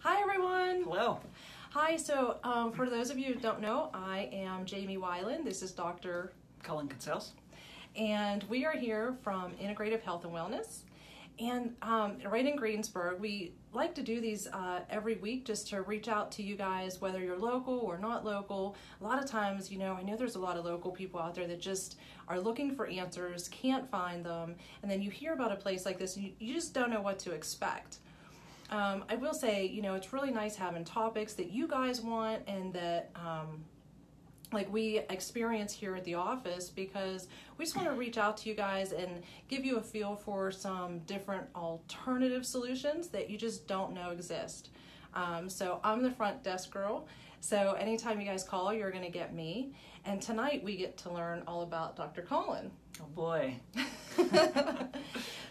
Hi, everyone. Hello. Hi, so for those of you who don't know, I am Jamie Weiland. This is Dr. Cullen Kinsels. And we are here from Integrative Health and Wellness. And right in Greensburg, we like to do these every week just to reach out to you guys, whether you're local or not local. A lot of times, I know there's a lot of local people out there that just are looking for answers, can't find them, and then you hear about a place like this and you just don't know what to expect. I will say, it's really nice having topics that you guys want and that like we experience here at the office, because we just want to reach out to you guys and give you a feel for some different alternative solutions that you just don't know exist. So I'm the front desk girl. So anytime you guys call, you're going to get me. And tonight we get to learn all about Dr. Cullen. Oh boy.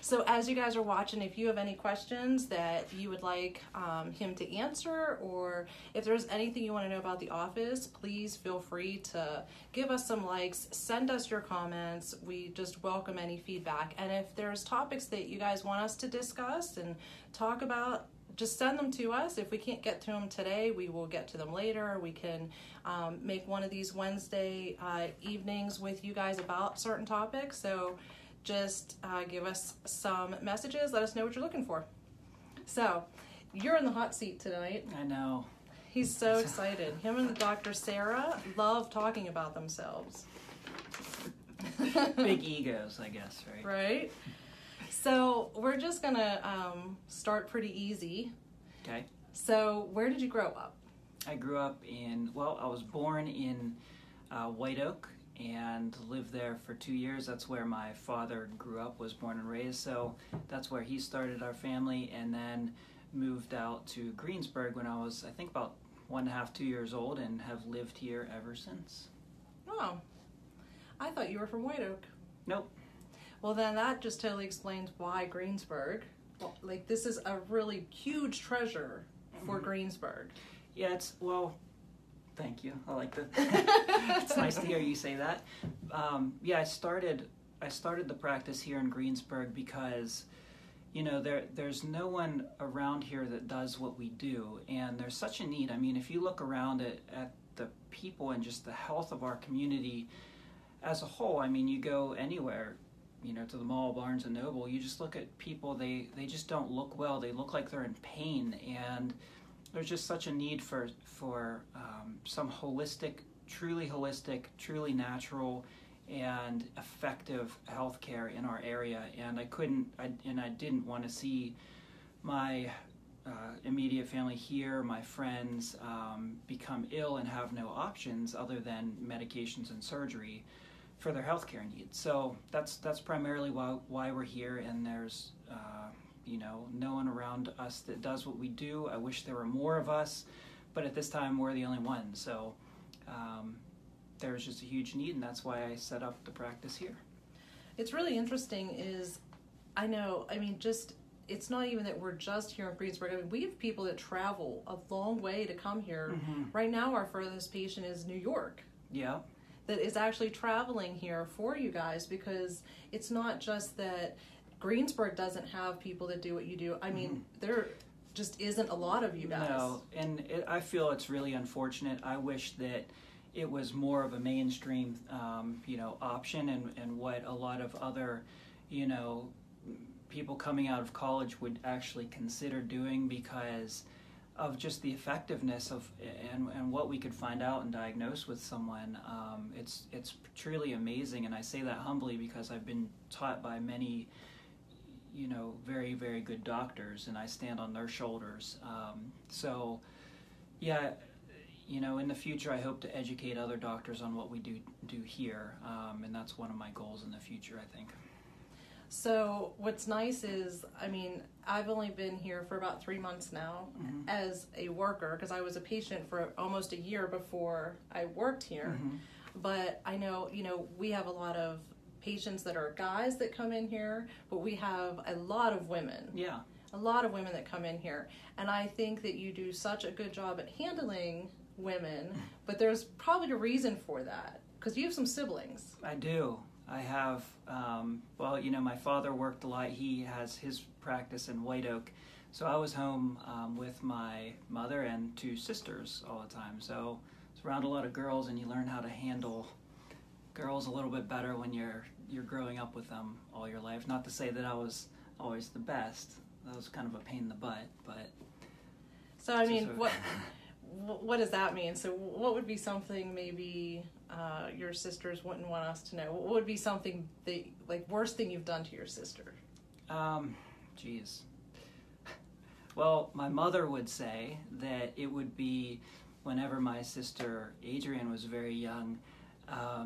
So as you guys are watching, if you have any questions that you would like him to answer, or if there's anything you want to know about the office, please feel free to give us some likes, send us your comments. We just welcome any feedback. And if there's topics that you guys want us to discuss and talk about, just send them to us. If we can't get to them today, we will get to them later. We can make one of these Wednesday evenings with you guys about certain topics. So just give us some messages. Let us know what you're looking for. So you're in the hot seat tonight. I know. He's so excited. Him and Dr. Sarah love talking about themselves. Big egos, I guess, right? Right? So we're just going to start pretty easy. Okay. So where did you grow up? I grew up I was born in White Oak and lived there for 2 years. That's where my father grew up, was born and raised. So that's where he started our family, and then moved out to Greensburg when I was, I think, about 1.5, 2 years old, and have lived here ever since. Oh, I thought you were from White Oak. Nope. Well, then that just totally explains why Greensburg. Well, like, this is a really huge treasure for Greensburg. Yeah, thank you. I like that. It's nice to hear you say that. I started the practice here in Greensburg because, there's no one around here that does what we do, and there's such a need. I mean, if you look around at the people and just the health of our community as a whole, I mean, you go anywhere, to the mall, Barnes and Noble, you just look at people, they just don't look well. They look like they're in pain, and there's just such a need for some truly natural and effective healthcare in our area. And I didn't want to see my immediate family here, my friends, become ill and have no options other than medications and surgery for their healthcare needs. So that's primarily why we're here, and there's no one around us that does what we do. I wish there were more of us, but at this time we're the only one. So there's just a huge need, and that's why I set up the practice here. It's really interesting it's not even that we're just here in Greensburg. I mean, we have people that travel a long way to come here. Mm-hmm. Right now, our furthest patient is New York. Yeah. That is actually traveling here for you guys, because it's not just that Greensburg doesn't have people that do what you do. I mean, there just isn't a lot of you guys. No, and I feel it's really unfortunate. I wish that it was more of a mainstream, option, and what a lot of other, people coming out of college would actually consider doing, because of just the effectiveness of and what we could find out and diagnose with someone. It's truly amazing, and I say that humbly because I've been taught by many, very, very good doctors, and I stand on their shoulders. In the future, I hope to educate other doctors on what we do here, and that's one of my goals in the future, I think. So what's nice is, I've only been here for about 3 months now as a worker, because I was a patient for almost a year before I worked here. Mm-hmm. But I know, we have a lot of patients that are guys that come in here, but we have a lot of women. Yeah. A lot of women that come in here. And I think that you do such a good job at handling women, but there's probably a reason for that, because you have some siblings. I do. I have, my father worked a lot. He has his practice in White Oak, So I was home with my mother and 2 sisters all the time. So it's around a lot of girls, and you learn how to handle girls a little bit better when you're growing up with them all your life. Not to say that I was always the best. That was kind of a pain in the butt, but. So I mean, what does that mean? So what would be something maybe your sisters wouldn't want us to know? What would be something worst thing you've done to your sister? Geez. Well, my mother would say that it would be whenever my sister Adrienne was very young.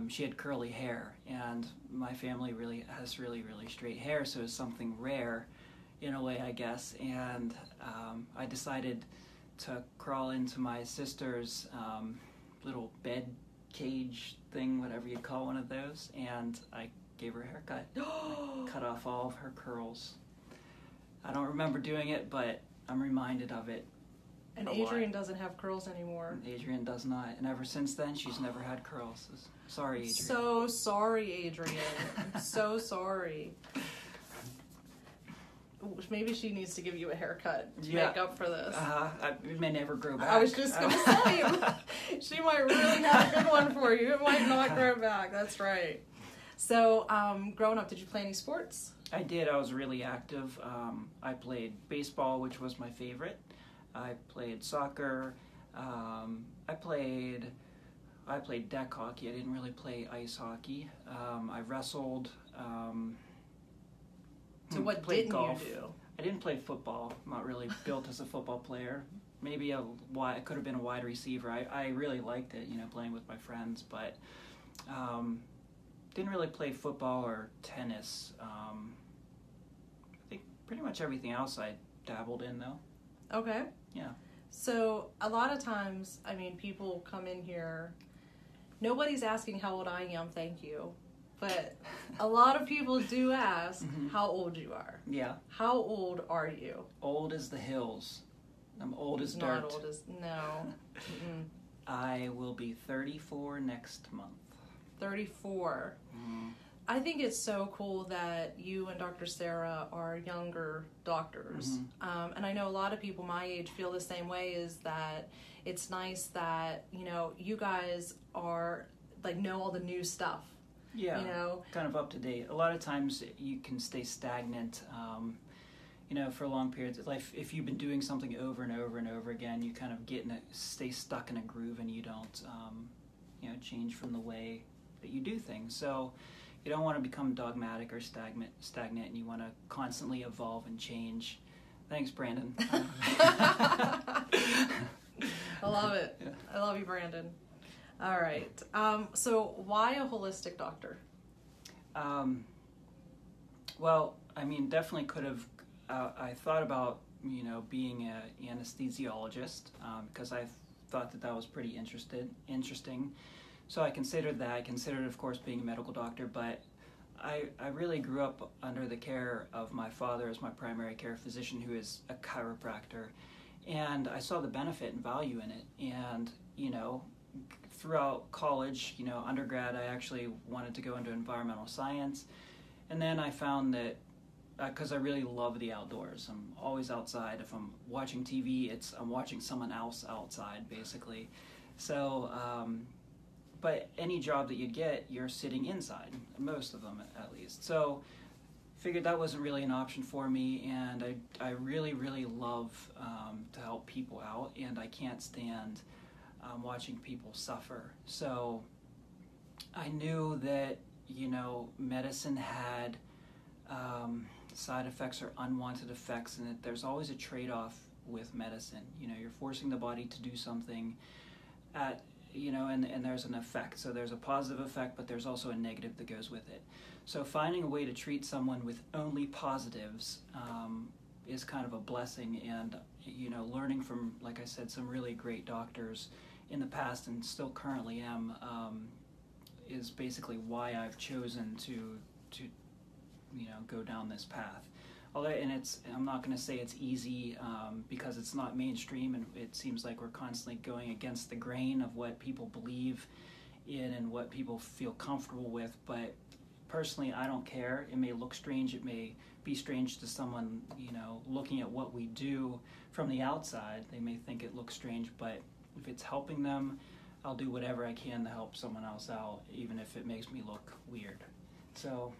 She had curly hair, and my family really has really straight hair, so it's something rare in a way, I guess. And I decided to crawl into my sister's little bed cage thing, whatever you'd call one of those, and I gave her a haircut. I cut off all of her curls. I don't remember doing it, but I'm reminded of it. And Adrienne doesn't have curls anymore. Adrienne does not, and ever since then, she's never had curls. Sorry, Adrienne. So sorry, Adrienne. I'm so sorry. Maybe she needs to give you a haircut to make up for this. It may never grow back. I was just going to say, she might really have a good one for you. It might not grow back. That's right. So, growing up, did you play any sports? I did. I was really active. I played baseball, which was my favorite. I played soccer. I played deck hockey. I didn't really play ice hockey. I wrestled. So what played didn't golf. you do? I didn't play football. I'm not really built as a football player. Maybe I could have been a wide receiver. I really liked it, playing with my friends, but didn't really play football or tennis. I think pretty much everything else I dabbled in, though. Okay. Yeah. So a lot of times, people come in here, nobody's asking how old I am, thank you. But a lot of people do ask how old you are. Yeah. How old are you? Old as the hills. I'm old as dirt. Not old as, no. I will be 34 next month. 34. I think it's so cool that you and Dr. Sarah are younger doctors. And I know a lot of people my age feel the same way, is that it's nice that, you guys are, know all the new stuff. Yeah, kind of up to date. A lot of times you can stay stagnant, for long periods of life. If you've been doing something over and over and over again, you kind of stay stuck in a groove, and you don't, change from the way that you do things. So you don't want to become dogmatic or stagnant, and you want to constantly evolve and change. Thanks, Brandon. I love it. Yeah. I love you, Brandon. All right. So why a holistic doctor? Well, definitely could have. I thought about, being an anesthesiologist because I thought that was pretty interesting. So I considered that. I considered, of course, being a medical doctor, but I really grew up under the care of my father as my primary care physician, who is a chiropractor, and I saw the benefit and value in it. And throughout college, undergrad, I actually wanted to go into environmental science. And then I found that, because I really love the outdoors, I'm always outside. If I'm watching TV, I'm watching someone else outside, basically. So, but any job that you get, you're sitting inside, most of them at least. So, figured that wasn't really an option for me, and I really love to help people out, and I can't stand watching people suffer. So I knew that, medicine had side effects or unwanted effects, and that there's always a trade-off with medicine. You're forcing the body to do something and there's an effect. So there's a positive effect, but there's also a negative that goes with it. So finding a way to treat someone with only positives is kind of a blessing, and learning from, like I said, some really great doctors in the past and still currently am, is basically why I've chosen to go down this path. Although, and I'm not going to say it's easy because it's not mainstream, and it seems like we're constantly going against the grain of what people believe in and what people feel comfortable with. But personally, I don't care. It may look strange. It may be strange to someone, looking at what we do from the outside. They may think it looks strange, but if it's helping them, I'll do whatever I can to help someone else out, even if it makes me look weird. So,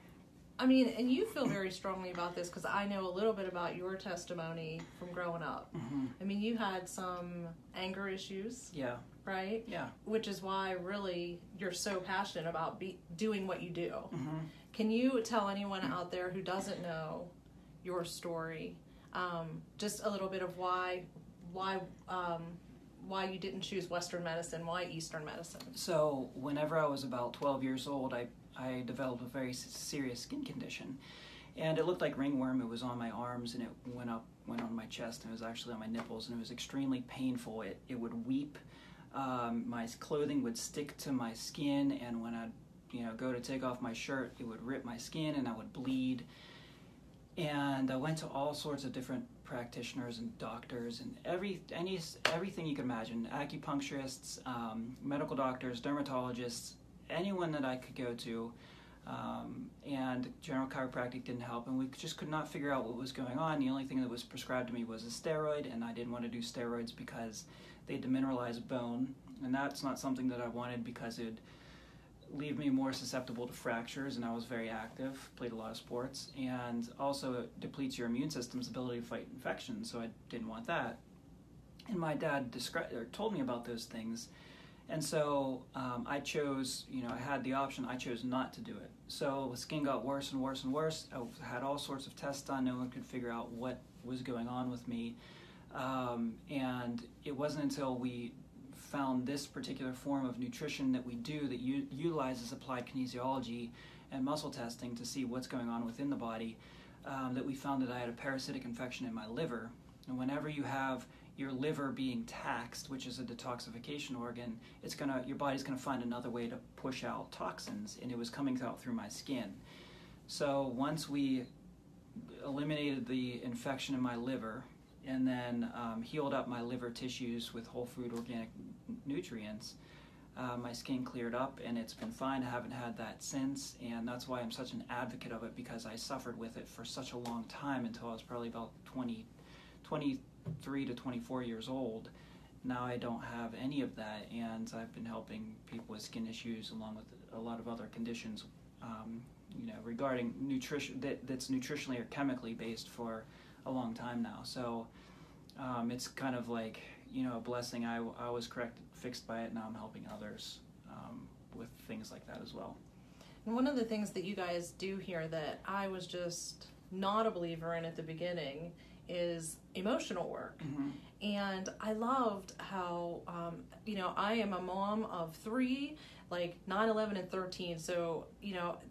I mean, and you feel very strongly about this because I know a little bit about your testimony from growing up. mm-hmm. I mean, you had some anger issues, Yeah. right? Yeah. Which is why really you're so passionate about doing what you do. Mm-hmm. Can you tell anyone out there who doesn't know your story, just a little bit of why you didn't choose Western medicine, why Eastern medicine? So whenever I was about 12 years old, I developed a very serious skin condition. And it looked like ringworm. It was on my arms, and it went on my chest, and it was actually on my nipples, and it was extremely painful. It would weep. My clothing would stick to my skin, and when I'd go to take off my shirt, it would rip my skin, and I would bleed. And I went to all sorts of different practitioners and doctors and everything you could imagine, acupuncturists, medical doctors, dermatologists, anyone that I could go to, and general chiropractic didn't help, and we just could not figure out what was going on. The only thing that was prescribed to me was a steroid, and I didn't want to do steroids because they demineralize bone, and that's not something that I wanted because it'd leave me more susceptible to fractures, and I was very active, played a lot of sports, and also it depletes your immune system's ability to fight infections, so I didn't want that. And my dad told me about those things, and so I chose, I had the option, I chose not to do it. So the skin got worse and worse and worse. I had all sorts of tests done, no one could figure out what was going on with me, and it wasn't until we found this particular form of nutrition that we do that utilizes applied kinesiology and muscle testing to see what's going on within the body, that we found that I had a parasitic infection in my liver. And whenever you have your liver being taxed, which is a detoxification organ, your body's gonna find another way to push out toxins, and it was coming out through my skin. So once we eliminated the infection in my liver, and then healed up my liver tissues with whole food organic nutrients, my skin cleared up, and it's been fine. I haven't had that since, and that's why I'm such an advocate of it, because I suffered with it for such a long time until I was probably about 23 to 24 years old. Now I don't have any of that, and I've been helping people with skin issues along with a lot of other conditions, regarding nutrition that's nutritionally or chemically based for a long time now. So it's kind of like, a blessing. I was fixed by it. Now I'm helping others with things like that as well. And one of the things that you guys do here that I was just not a believer in at the beginning is emotional work. Mm-hmm. And I loved how, I am a mom of 3, like 9, 11, and 13. So,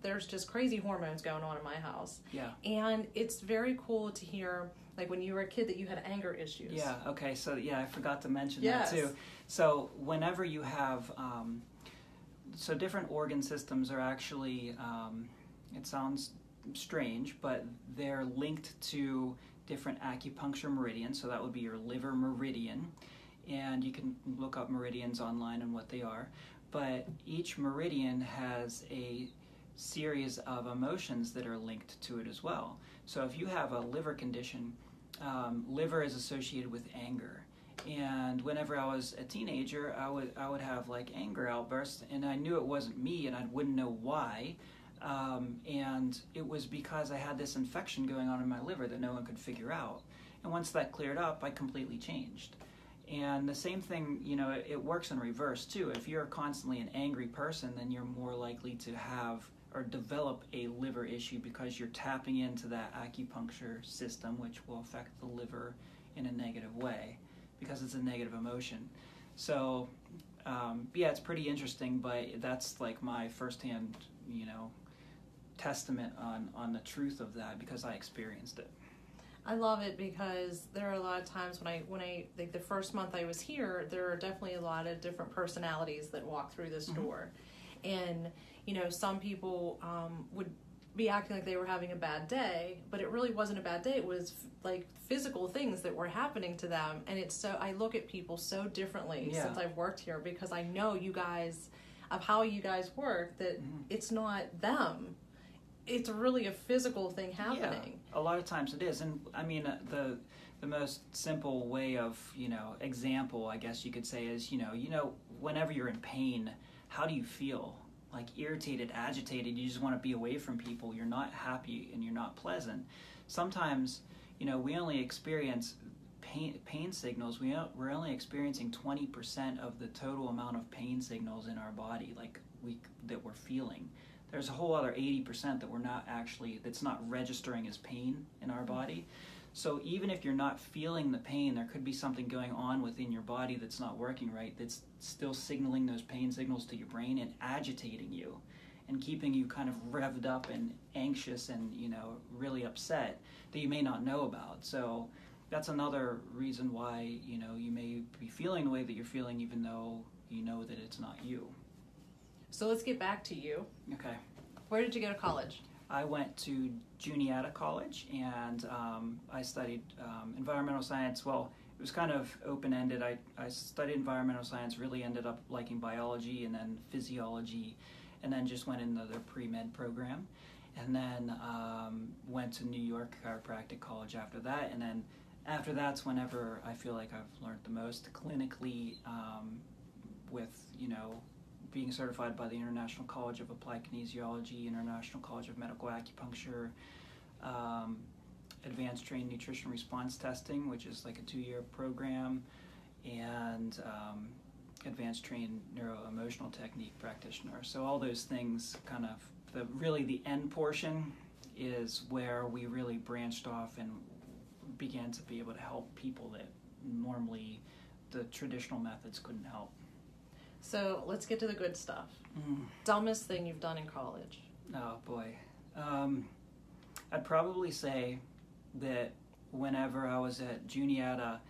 there's just crazy hormones going on in my house. Yeah. And it's very cool to hear, like when you were a kid, that you had anger issues. Yeah. Okay. So I forgot to mention Yes. that too. So whenever you have, so different organ systems are actually, it sounds strange, but they're linked to different acupuncture meridians. So that would be your liver meridian, and you can look up meridians online and what they are. But each meridian has a series of emotions that are linked to it as well. So if you have a liver condition, liver is associated with anger. And whenever I was a teenager, I would have like anger outbursts, and I knew it wasn't me, and I wouldn't know why. And it was because I had this infection going on in my liver that no one could figure out. And once that cleared up, I completely changed. And the same thing, it works in reverse too. If you're constantly an angry person, then you're more likely to have or develop a liver issue because you're tapping into that acupuncture system, which will affect the liver in a negative way because it's a negative emotion. So, it's pretty interesting, but that's like my firsthand, testament on the truth of that because I experienced it. I love it because there are a lot of times when I like the first month I was here, there are definitely a lot of different personalities that walk through this store. And, some people would be acting like they were having a bad day, but it really wasn't a bad day. It was like physical things that were happening to them. And I look at people so differently since I've worked here because I know you guys, of how you guys work, that it's not them. it's really a physical thing happening. Yeah, a lot of times it is. And I mean, the most simple way of, example, I guess you could say is, whenever you're in pain, how do you feel? Like irritated, agitated, you just want to be away from people, you're not happy and you're not pleasant. Sometimes, we only experience pain signals. We're only experiencing 20% of the total amount of pain signals in our body, that we're feeling. There's a whole other 80% that's not registering as pain in our body. So even if you're not feeling the pain, there could be something going on within your body that's not working right, that's still signaling those pain signals to your brain and agitating you and keeping you kind of revved up and anxious and, really upset that you may not know about. So that's another reason why, you may be feeling the way that you're feeling even though you know that it's not you. So let's get back to you. Okay. Where did you go to college? I went to Juniata College, and I studied environmental science. Well, it was kind of open-ended. I studied environmental science, really ended up liking biology and then physiology, and then just went into the pre-med program. And then went to New York Chiropractic College after that. And then after that's whenever I feel like I've learned the most clinically with, being certified by the International College of Applied Kinesiology, International College of Medical Acupuncture, Advanced Trained Nutrition Response Testing, which is like a 2-year program, and Advanced Trained Neuro-Emotional Technique Practitioner. So all those things kind of, the end portion is where we really branched off and began to be able to help people that normally the traditional methods couldn't help. So let's get to the good stuff. Dumbest thing you've done in college? Oh boy. I'd probably say that whenever I was at Juniata,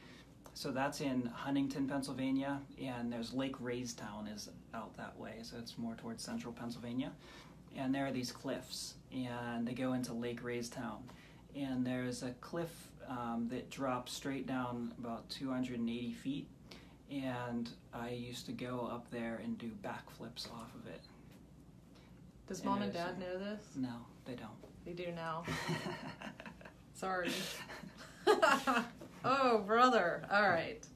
so that's in Huntington, Pennsylvania, and there's Lake Raystown is out that way, so it's more towards central Pennsylvania. And there are these cliffs, and they go into Lake Raystown. And there's a cliff that drops straight down about 280 feet. And I used to go up there and do backflips off of it. Does Mom and Dad know this? No, they don't. They do now. Sorry. Oh, brother. All right.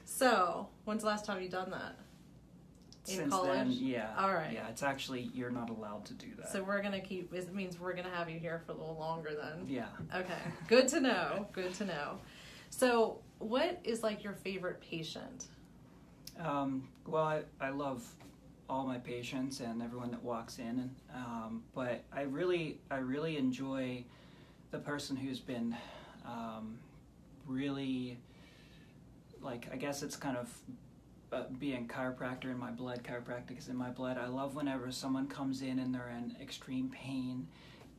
So, when's the last time you done that? In college? Then, yeah. All right. Yeah, it's actually, you're not allowed to do that. So we're going to it means we're going to have you here for a little longer then. Yeah. Okay. Good to know. Good to know. So, what is like your favorite patient? Well, I love all my patients and everyone that walks in, but I really enjoy the person who's been really, like, I guess it's kind of being chiropractor in my blood, chiropractic is in my blood. I love whenever someone comes in and they're in extreme pain,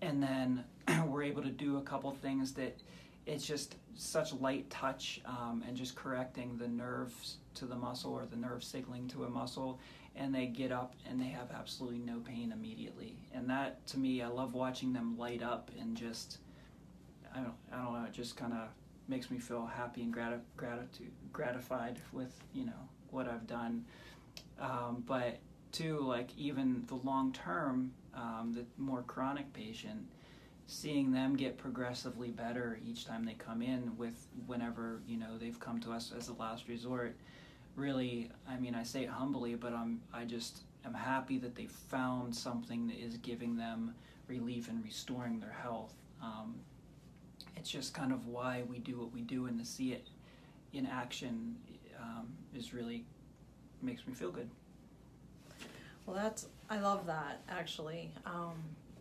and then we're able to do a couple things that it's just such light touch and just correcting the nerves to the muscle or the nerve signaling to a muscle, and they get up and they have absolutely no pain immediately. And that, to me, I love watching them light up and just, I don't know, it just kind of makes me feel happy and gratified with, what I've done. But too, like even the long term, the more chronic patient, seeing them get progressively better each time they come in with whenever, they've come to us as a last resort. Really, I mean, I say it humbly, but I just am happy that they found something that is giving them relief and restoring their health. It's just kind of why we do what we do, and to see it in action is really makes me feel good. Well, I love that, actually.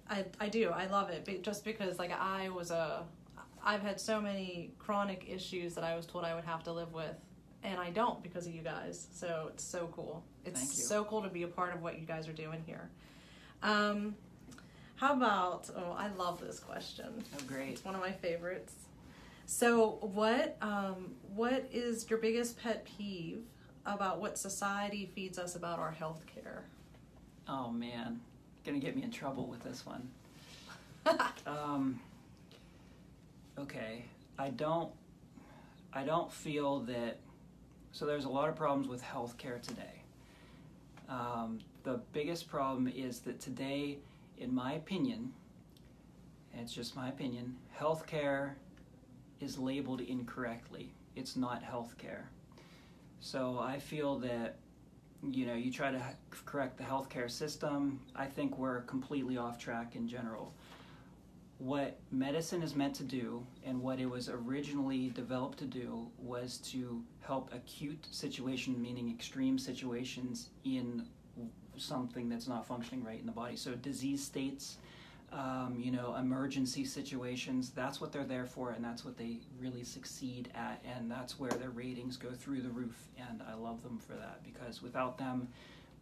I do. I love it just because, like, I've had so many chronic issues that I was told I would have to live with, and I don't because of you guys. So it's so cool. It's so cool to be a part of what you guys are doing here. How about, I love this question. Oh, great. It's one of my favorites. So what is your biggest pet peeve about what society feeds us about our health care? Oh, man. Gonna get me in trouble with this one. Okay. I don't feel that, so there's a lot of problems with healthcare today. The biggest problem is that today, in my opinion, it's just my opinion, healthcare is labeled incorrectly. It's not healthcare. So I feel that, you try to correct the healthcare system. I think we're completely off track in general. What medicine is meant to do, and what it was originally developed to do, was to help acute situation, meaning extreme situations in something that's not functioning right in the body. So disease states, emergency situations, that's what they're there for, and that's what they really succeed at, and that's where their ratings go through the roof, and I love them for that, because without them,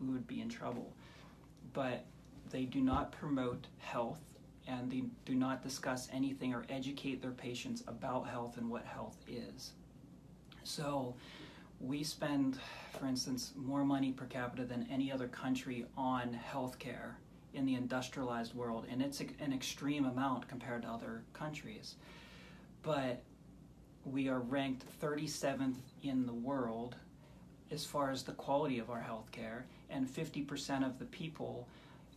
we would be in trouble. But they do not promote health, and they do not discuss anything or educate their patients about health and what health is. So we spend, for instance, more money per capita than any other country on healthcare in the industrialized world, and it's an extreme amount compared to other countries. But we are ranked 37th in the world as far as the quality of our healthcare, and 50% of the people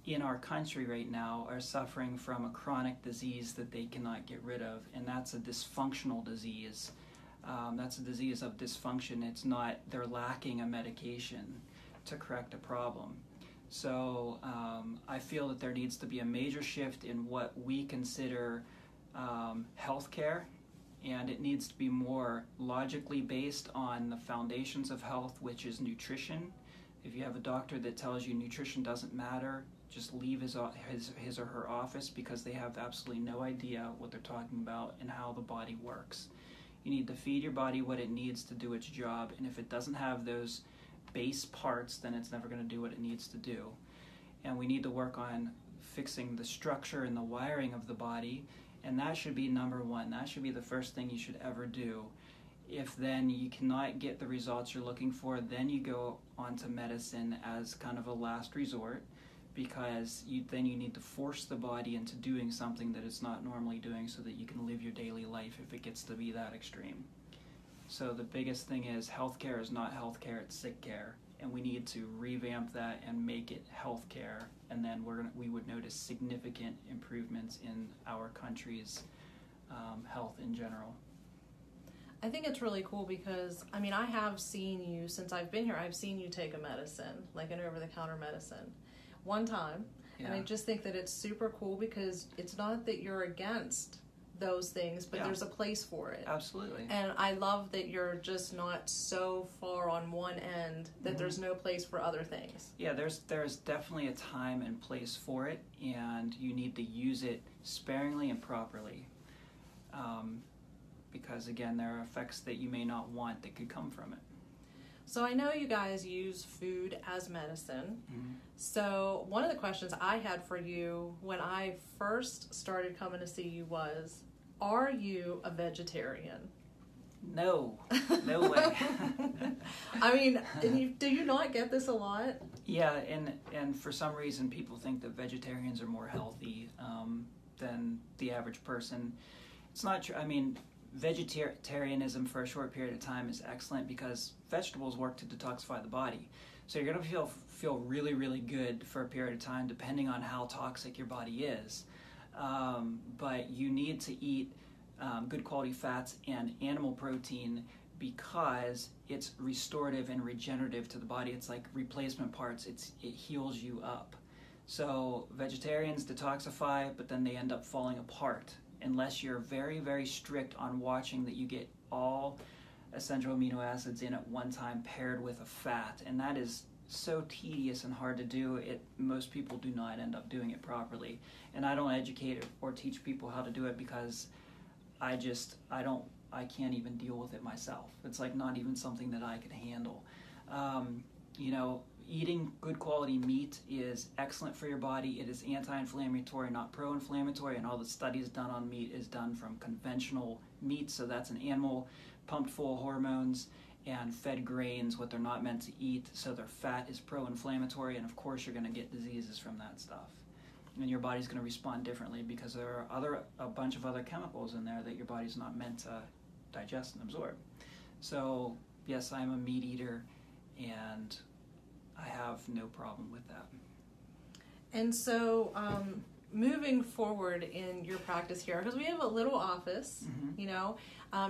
in our country right now are suffering from a chronic disease that they cannot get rid of, and that's a dysfunctional disease. That's a disease of dysfunction. It's not, they're lacking a medication to correct a problem. So I feel that there needs to be a major shift in what we consider healthcare, and it needs to be more logically based on the foundations of health, which is nutrition. If you have a doctor that tells you nutrition doesn't matter, just leave his or her office, because they have absolutely no idea what they're talking about and how the body works. You need to feed your body what it needs to do its job, and if it doesn't have those base parts, then it's never going to do what it needs to do. And we need to work on fixing the structure and the wiring of the body, and that should be number one. That should be the first thing you should ever do. If then you cannot get the results you're looking for, then you go on to medicine as kind of a last resort, because you need to force the body into doing something that it's not normally doing so that you can live your daily life if it gets to be that extreme. So the biggest thing is healthcare is not healthcare, it's sick care, and we need to revamp that and make it healthcare, and then we would notice significant improvements in our country's health in general. I think it's really cool because, I have seen you, since I've been here, I've seen you take a medicine, like an over-the-counter medicine, one time. Yeah. And I just think that it's super cool because it's not that you're against those things, but there's a place for it. Absolutely. And I love that you're just not so far on one end that there's no place for other things. Yeah, there's definitely a time and place for it, and you need to use it sparingly and properly. Because again, there are effects that you may not want that could come from it. So I know you guys use food as medicine. Mm-hmm. So one of the questions I had for you when I first started coming to see you was, are you a vegetarian? No way. Do you not get this a lot? Yeah, and for some reason people think that vegetarians are more healthy than the average person. It's not true. Vegetarianism for a short period of time is excellent because vegetables work to detoxify the body. So you're going to feel really, really good for a period of time depending on how toxic your body is. But you need to eat good quality fats and animal protein because it's restorative and regenerative to the body. It's like replacement parts. It heals you up. So vegetarians detoxify, but then they end up falling apart unless you're very, very strict on watching that you get all essential amino acids in at one time paired with a fat. And that is so tedious and hard to do. Most people do not end up doing it properly. And I don't educate or teach people how to do it because I can't even deal with it myself. It's like not even something that I could handle. Eating good quality meat is excellent for your body. It is anti-inflammatory, not pro-inflammatory, and all the studies done on meat is done from conventional meat. So that's an animal pumped full of hormones and fed grains, what they're not meant to eat. So their fat is pro-inflammatory, and of course you're going to get diseases from that stuff. And your body's going to respond differently because there are a bunch of other chemicals in there that your body's not meant to digest and absorb. So yes, I'm a meat eater, and I have no problem with that. And so moving forward in your practice here, because we have a little office, you know,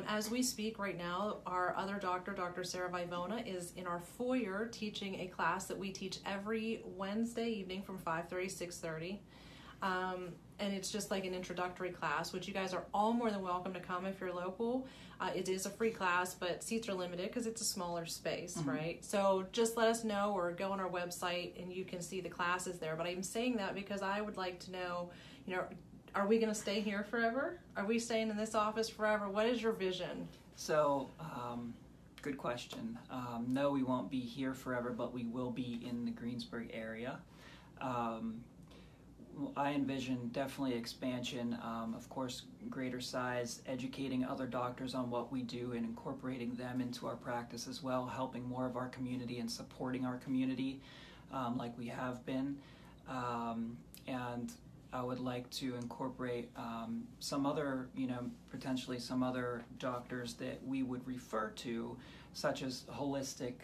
as we speak right now, our other doctor, Dr. Sarah Vivona, is in our foyer teaching a class that we teach every Wednesday evening from 5:30 to 6:30. And it's just like an introductory class, which you guys are all more than welcome to come if you're local. It is a free class, but seats are limited because it's a smaller space, right? So just let us know or go on our website and you can see the classes there. But I'm saying that because I would like to know, you know, are we going to stay here forever? Are we staying in this office forever? What is your vision? So, good question. No, we won't be here forever, but we will be in the Greensburg area. I envision definitely expansion, of course, greater size, educating other doctors on what we do and incorporating them into our practice as well, helping more of our community and supporting our community like we have been. And I would like to incorporate some other, you know, potentially some other doctors that we would refer to, such as holistic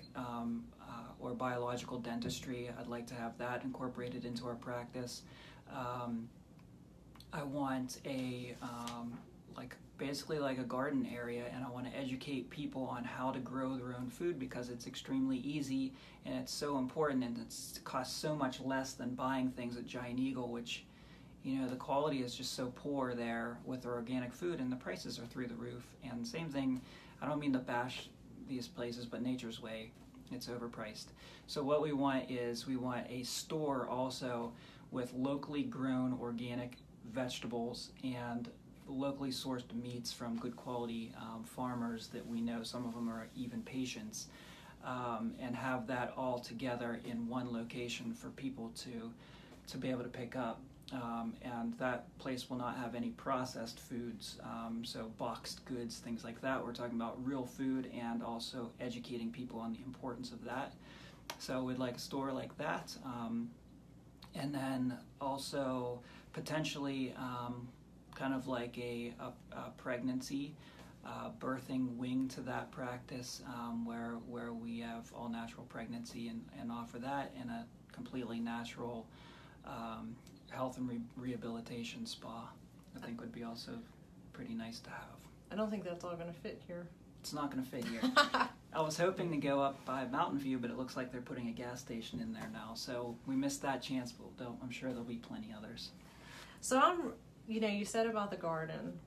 or biological dentistry. I'd like to have that incorporated into our practice. I want a basically like a garden area, and I want to educate people on how to grow their own food because it's extremely easy and it's so important, and it costs so much less than buying things at Giant Eagle, which, you know, the quality is just so poor there with their organic food, and the prices are through the roof. And same thing, I don't mean to bash these places, but Nature's Way, it's overpriced. So what we want is we want a store also with locally grown organic vegetables and locally sourced meats from good quality farmers that we know, some of them are even patients, and have that all together in one location for people to be able to pick up. And that place will not have any processed foods, so boxed goods, things like that. We're talking about real food and also educating people on the importance of that. So we'd like a store like that. And then also potentially kind of like a pregnancy, birthing wing to that practice, where we have all natural pregnancy and offer that in a completely natural health and rehabilitation spa. I think would be also pretty nice to have. I don't think that's all going to fit here. It's not going to fit here. I was hoping to go up by Mountain View, but it looks like they're putting a gas station in there now. So we missed that chance, but I'm sure there'll be plenty others. So you know, you said about the garden,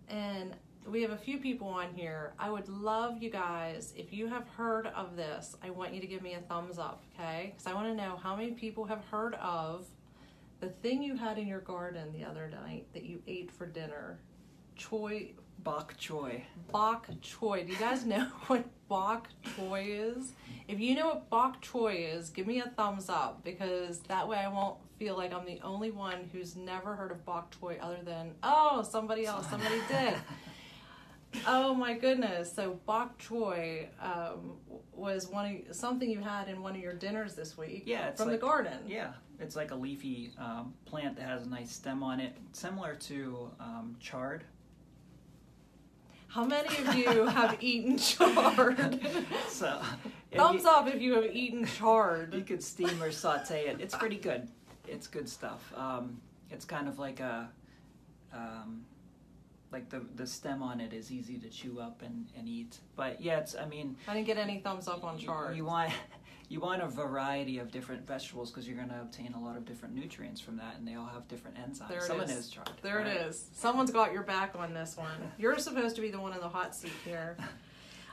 and we have a few people on here. I would love you guys, if you have heard of this, I want you to give me a thumbs up, okay? Because I want to know how many people have heard of the thing you had in your garden the other night that you ate for dinner. Bok choy. Bok choy. Do you guys know what bok choy is? If you know what bok choy is, give me a thumbs up, because that way I won't feel like I'm the only one who's never heard of bok choy other than, oh, somebody else, somebody did. Oh my goodness. So bok choy was something you had in one of your dinners this week. Yeah, it's from like, the garden. Yeah, it's like a leafy plant that has a nice stem on it, similar to chard. How many of you have eaten chard? So, thumbs up if you have eaten chard. You could steam or saute it. It's pretty good. It's good stuff. It's kind of like like the stem on it is easy to chew up and eat. But yeah, I didn't get any thumbs up on chard. You want a variety of different vegetables because you're going to obtain a lot of different nutrients from that, and they all have different enzymes. Someone is chard. There it is. Someone's got your back on this one. You're supposed to be the one in the hot seat here.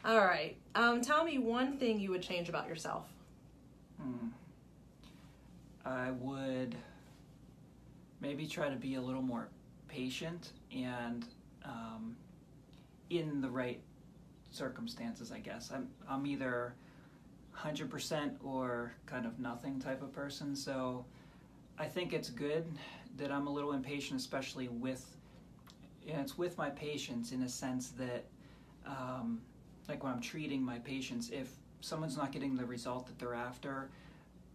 All right. Tell me one thing you would change about yourself. I would maybe try to be a little more patient and in the right circumstances, I guess. I'm either 100% or kind of nothing type of person, so I think it's good that I'm a little impatient, especially with my patients, in a sense that like when I'm treating my patients, if someone's not getting the result that they're after,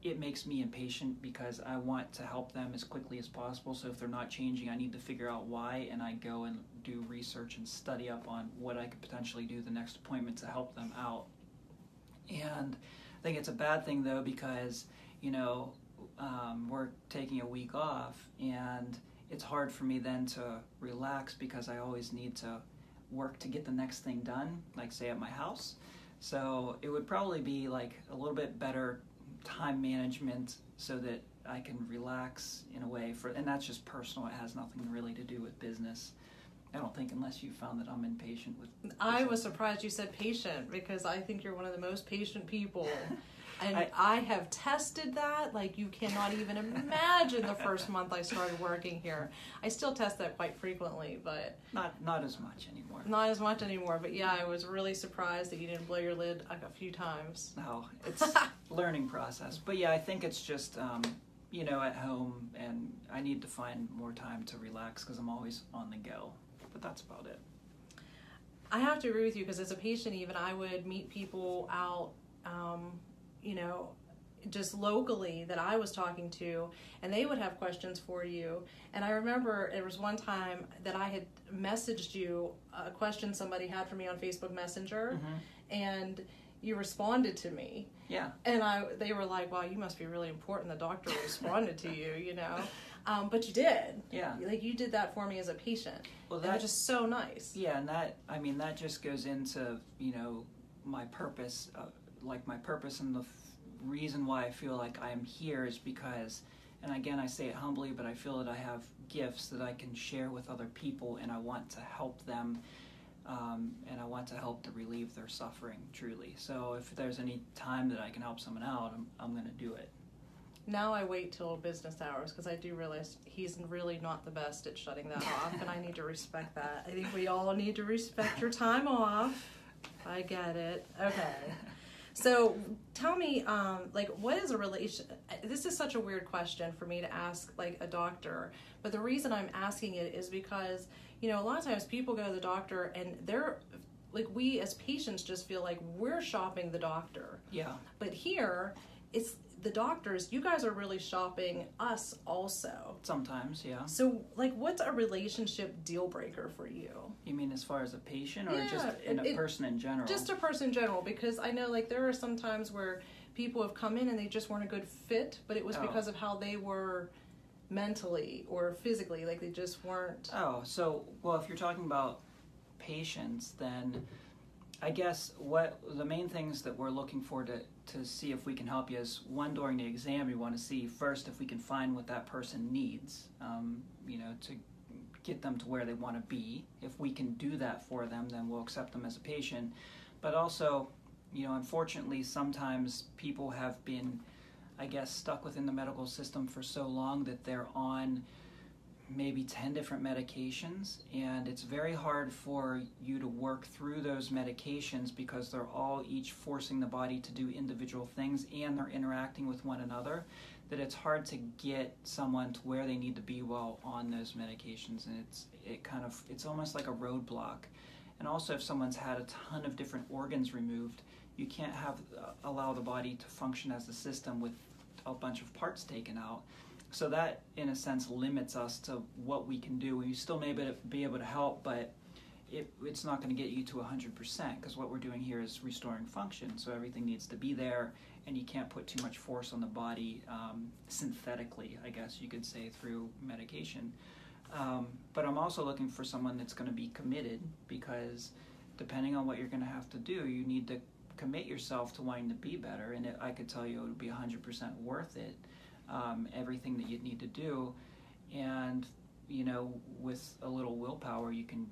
it makes me impatient because I want to help them as quickly as possible. So if they're not changing, I need to figure out why, and I go and do research and study up on what I could potentially do the next appointment to help them out. And I think it's a bad thing, though, because, you know, we're taking a week off, and it's hard for me then to relax because I always need to work to get the next thing done, like say at my house. So it would probably be like a little bit better time management so that I can relax in a way and that's just personal. It has nothing really to do with business. I don't think, unless you found that I'm impatient with business. I was surprised you said patient, because I think you're one of the most patient people. And I have tested that. Like, you cannot even imagine the first month I started working here. I still test that quite frequently, but not as much anymore. Not as much anymore. But yeah, I was really surprised that you didn't blow your lid like a few times. No, it's learning process. But yeah, I think it's just at home, and I need to find more time to relax because I'm always on the go. But that's about it. I have to agree with you, because as a patient, even I would meet people out. Just locally that I was talking to, and they would have questions for you. And I remember there was one time that I had messaged you a question somebody had for me on Facebook Messenger, and you responded to me. Yeah. And they were like, wow, you must be really important. The doctor responded to you, But you did. Yeah. Like, you did that for me as a patient. Well, that was just so nice. Yeah, and that just goes into, my purpose, my purpose and the reason why I feel like I'm here is because, and again, I say it humbly, but I feel that I have gifts that I can share with other people, and I want to help them, and I want to help to relieve their suffering, truly. So if there's any time that I can help someone out, I'm going to do it. Now I wait till business hours, because I do realize he's really not the best at shutting that off, and I need to respect that. I think we all need to respect your time off. I get it. Okay. So tell me, what is a relation? This is such a weird question for me to ask, like, a doctor. But the reason I'm asking it is because, a lot of times people go to the doctor and they're, like, we as patients just feel like we're shopping the doctor. Yeah. But here, it's the doctors, you guys are really shopping us also. Sometimes, yeah. So, what's a relationship deal breaker for you? You mean as far as a patient, or just a person in general? Just a person in general, because I know, there are some times where people have come in and they just weren't a good fit, but it was because of how they were mentally or physically, they just weren't. Oh, so, if you're talking about patients, then I guess what the main things that we're looking for to see if we can help you is, one, during the exam, we want to see first if we can find what that person needs, to get them to where they want to be. If we can do that for them, then we'll accept them as a patient. But also, unfortunately, sometimes people have been, I guess, stuck within the medical system for so long that they're on maybe 10 different medications, and it's very hard for you to work through those medications because they're all each forcing the body to do individual things, and they're interacting with one another, that it's hard to get someone to where they need to be while on those medications, and it's almost like a roadblock. And also, if someone's had a ton of different organs removed, you can't allow the body to function as a system with a bunch of parts taken out. So that, in a sense, limits us to what we can do. We still may be able to help, but it's not going to get you to 100%, because what we're doing here is restoring function. So everything needs to be there, and you can't put too much force on the body synthetically, I guess you could say, through medication. But I'm also looking for someone that's going to be committed, because depending on what you're going to have to do, you need to commit yourself to wanting to be better. And I could tell you it would be 100% worth it. Everything that you'd need to do, and with a little willpower you can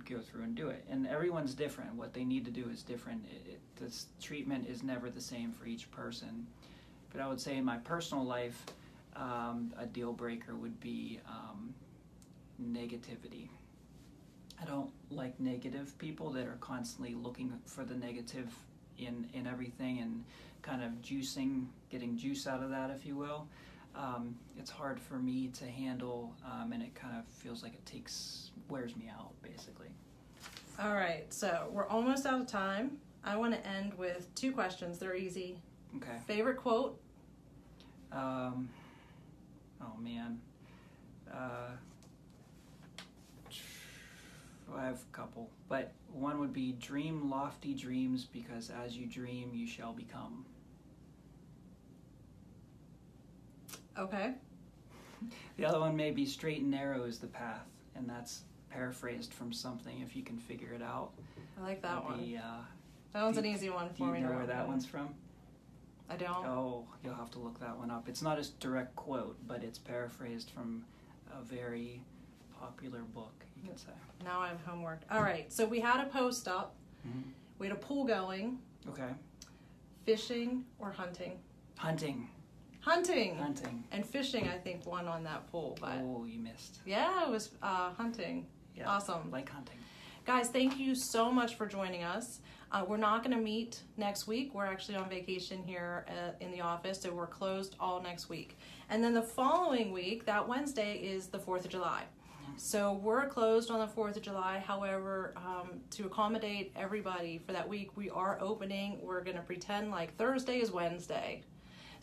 go through and do it. And everyone's different. What they need to do is different. This treatment is never the same for each person. But I would say in my personal life, a deal breaker would be negativity. I don't like negative people that are constantly looking for the negative in everything and kind of getting juice out of that, if you will. It's hard for me to handle, and it kind of feels like it wears me out, basically. All right, so we're almost out of time. I want to end with 2 questions. They're easy. Okay. Favorite quote? Oh, man. I have a couple, but one would be, dream lofty dreams, because as you dream, you shall become. Okay. The other one may be straight and narrow is the path, and that's paraphrased from something if you can figure it out. I like that one. Maybe, That one's an easy one do for you me. know to where that remember. one's from? I don't. Oh, you'll have to look that one up. It's not a direct quote, but it's paraphrased from a very popular book, you could say. Now I have homework. All right. So we had a post up. Mm-hmm. We had a pool going. Okay. Fishing or hunting? Hunting. Hunting. Hunting. And fishing, I think, won on that pool. But Oh, you missed. yeah, it was hunting. Yeah, Awesome. like hunting. Guys, thank you so much for joining us. We're not going to meet next week. We're actually on vacation here in the office, so we're closed all next week. And then the following week, that Wednesday, is the 4th of July. So we're closed on the 4th of July. However, to accommodate everybody for that week, we are opening. We're going to pretend like Thursday is Wednesday.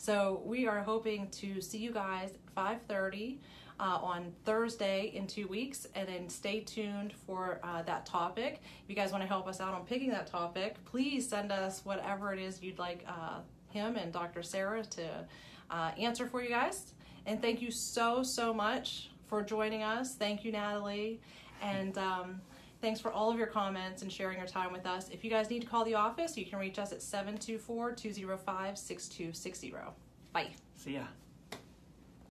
So we are hoping to see you guys at 5:30 on Thursday in 2 weeks, and then stay tuned for that topic. If you guys want to help us out on picking that topic, please send us whatever it is you'd like him and Dr. Sarah to answer for you guys. And thank you so much for joining us. Thank you, Natalie. And thanks for all of your comments and sharing your time with us. If you guys need to call the office, you can reach us at 724-205-6260. Bye. See ya.